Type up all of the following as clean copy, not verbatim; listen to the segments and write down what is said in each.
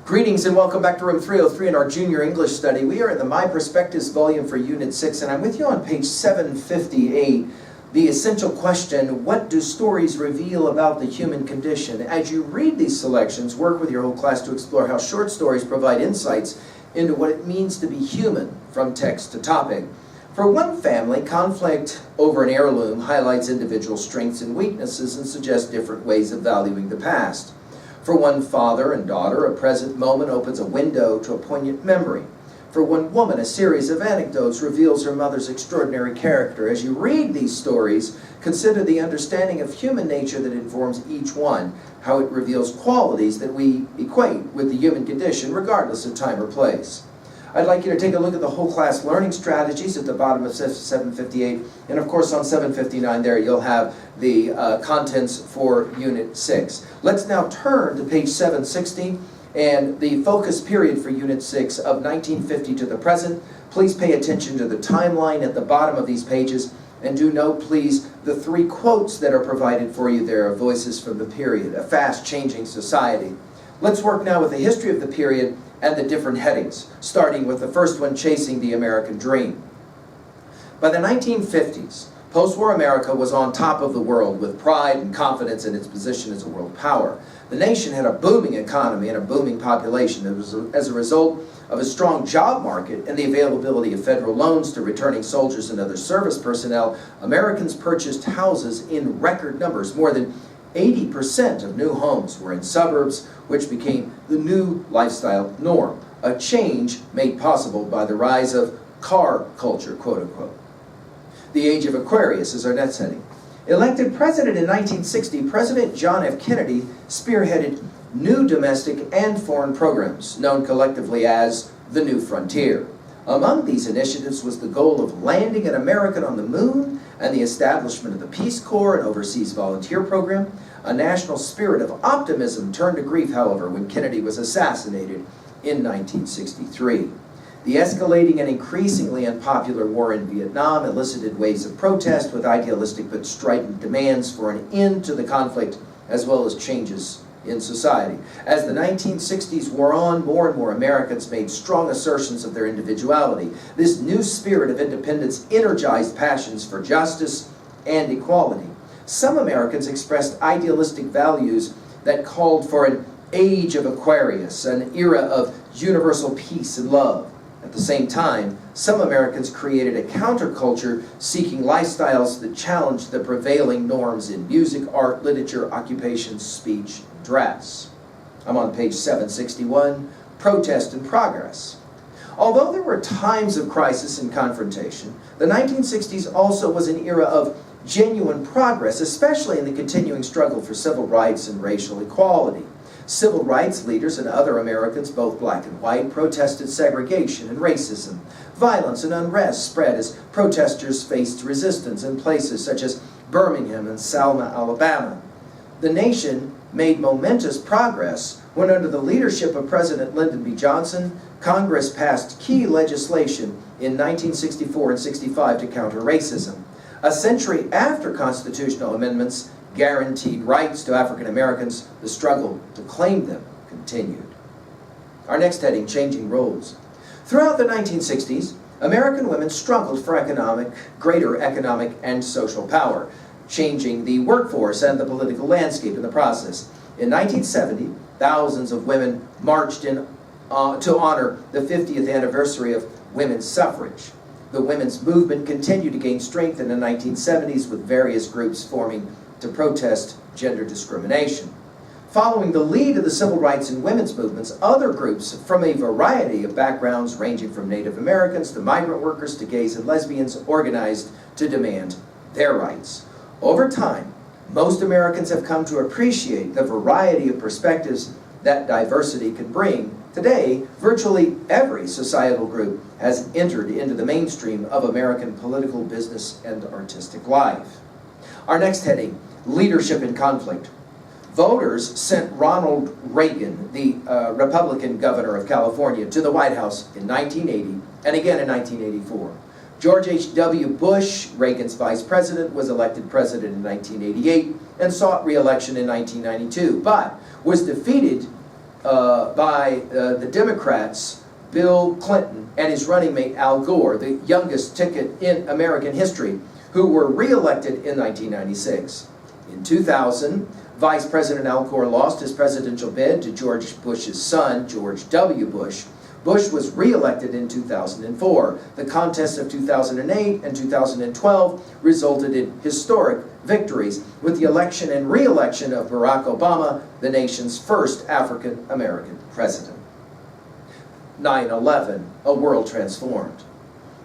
Greetings and welcome back to room 303 in our junior English study. We are in the MyPerspectives volume for Unit 6, and I'm with you on page 758. The essential question, what do stories reveal about the human condition? As you read these selections, work with your whole class to explore how short stories provide insights into what it means to be human from text to topic. For one family, conflict over an heirloom highlights individual strengths and weaknesses and suggests different ways of valuing the past. For one father and daughter, a present moment opens a window to a poignant memory. For one woman, a series of anecdotes reveals her mother's extraordinary character. As you read these stories, consider the understanding of human nature that informs each one, how it reveals qualities that we equate with the human condition, regardless of time or place. I'd like you to take a look at the whole class learning strategies at the bottom of 758, and of course on 759 there you'll have the contents for Unit 6. Let's now turn to page 760 and the focus period for Unit 6 of 1950 to the present. Please pay attention to the timeline at the bottom of these pages, and do note please the three quotes that are provided for you there are voices from the period, a fast-changing society. Let's work now with the history of the period and the different headings, starting with the first one, Chasing the American Dream. By the 1950s, post-war America was on top of the world with pride and confidence in its position as a world power. The nation had a booming economy and a booming population. It was as a result of a strong job market and the availability of federal loans to returning soldiers and other service personnel. Americans purchased houses in record numbers. More than 80% of new homes were in suburbs, which became the new lifestyle norm, a change made possible by the rise of car culture, quote unquote. The age of Aquarius is our next heading. Elected president in 1960, President John F. Kennedy spearheaded new domestic and foreign programs, known collectively as the New Frontier. Among these initiatives was the goal of landing an American on the moon and the establishment of the Peace Corps and overseas volunteer program. A national spirit of optimism turned to grief, however, when Kennedy was assassinated in 1963. The escalating and increasingly unpopular war in Vietnam elicited waves of protest with idealistic but strident demands for an end to the conflict as well as changes in society. As the 1960s wore on, more and more Americans made strong assertions of their individuality. This new spirit of independence energized passions for justice and equality. Some Americans expressed idealistic values that called for an age of Aquarius, an era of universal peace and love. At the same time, some Americans created a counterculture seeking lifestyles that challenged the prevailing norms in music, art, literature, occupations, speech, dress. I'm on page 761, Protest and Progress. Although there were times of crisis and confrontation, the 1960s also was an era of genuine progress, especially in the continuing struggle for civil rights and racial equality. Civil rights leaders and other Americans, both black and white, protested segregation and racism. Violence and unrest spread as protesters faced resistance in places such as Birmingham and Selma, Alabama. The nation made momentous progress when, under the leadership of President Lyndon B. Johnson, Congress passed key legislation in 1964 and 65 to counter racism. A century after constitutional amendments guaranteed rights to African Americans, the struggle to claim them continued. Our next heading, Changing Roles. Throughout the 1960s, American women struggled for greater economic and social power, changing the workforce and the political landscape in the process. In 1970, thousands of women marched in to honor the 50th anniversary of women's suffrage. The women's movement continued to gain strength in the 1970s, with various groups forming to protest gender discrimination. Following the lead of the civil rights and women's movements, other groups from a variety of backgrounds, ranging from Native Americans to migrant workers to gays and lesbians, organized to demand their rights. Over time, most Americans have come to appreciate the variety of perspectives that diversity can bring. Today, virtually every societal group has entered into the mainstream of American political, business, and artistic life. Our next heading, Leadership in Conflict. Voters sent Ronald Reagan, the Republican governor of California, to the White House in 1980 and again in 1984. George H.W. Bush, Reagan's vice president, was elected president in 1988 and sought re-election in 1992, but was defeated by the Democrats, Bill Clinton, and his running mate Al Gore, the youngest ticket in American history, who were re-elected in 1996. In 2000, Vice President Al Gore lost his presidential bid to George Bush's son, George W. Bush. Bush was re-elected in 2004. The contest of 2008 and 2012 resulted in historic victories, with the election and re-election of Barack Obama, the nation's first African-American president. 9/11, a world transformed.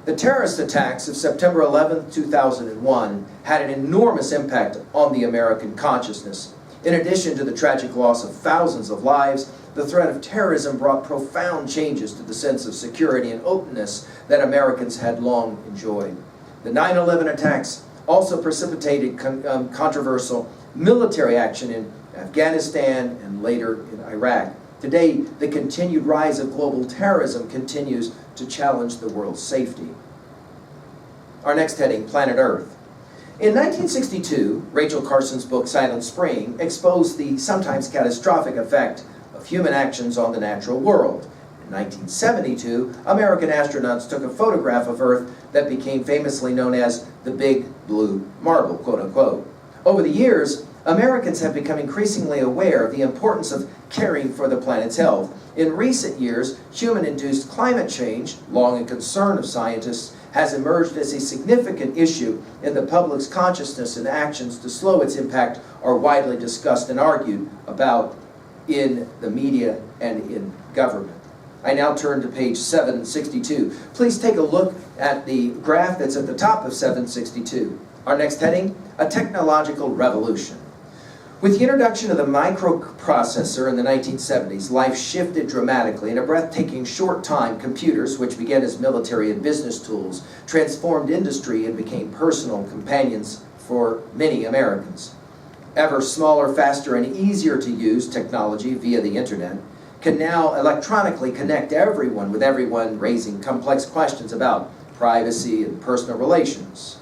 The terrorist attacks of September 11, 2001 had an enormous impact on the American consciousness. In addition to the tragic loss of thousands of lives, the threat of terrorism brought profound changes to the sense of security and openness that Americans had long enjoyed. The 9/11 attacks also precipitated controversial military action in Afghanistan and later in Iraq. Today, the continued rise of global terrorism continues to challenge the world's safety. Our next heading, Planet Earth. In 1962, Rachel Carson's book Silent Spring exposed the sometimes catastrophic effect of human actions on the natural world. In 1972, American astronauts took a photograph of Earth that became famously known as the Big Blue Marble, quote unquote. Over the years, Americans have become increasingly aware of the importance of caring for the planet's health. In recent years, human-induced climate change, long a concern of scientists, has emerged as a significant issue in the public's consciousness, and actions to slow its impact are widely discussed and argued about in the media and in government. I now turn to page 762. Please take a look at the graph that's at the top of 762. Our next heading, a technological revolution. With the introduction of the microprocessor in the 1970s, life shifted dramatically. In a breathtaking short time, computers, which began as military and business tools, transformed industry and became personal companions for many Americans. Ever smaller, faster, and easier to use technology via the internet can now electronically connect everyone with everyone, raising complex questions about privacy and personal relations.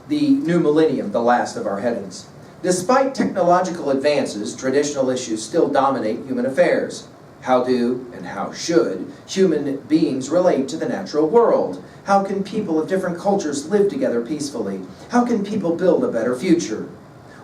The new millennium, the last of our headings. Despite technological advances, traditional issues still dominate human affairs. How do, and how should, human beings relate to the natural world? How can people of different cultures live together peacefully? How can people build a better future?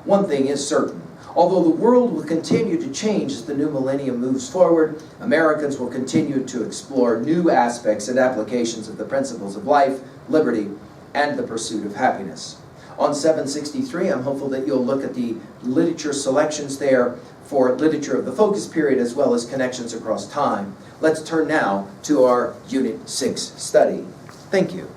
One thing is certain. Although the world will continue to change as the new millennium moves forward, Americans will continue to explore new aspects and applications of the principles of life, liberty, and the pursuit of happiness. On 763, I'm hopeful that you'll look at the literature selections there for literature of the focus period as well as connections across time. Let's turn now to our Unit 6 study. Thank you.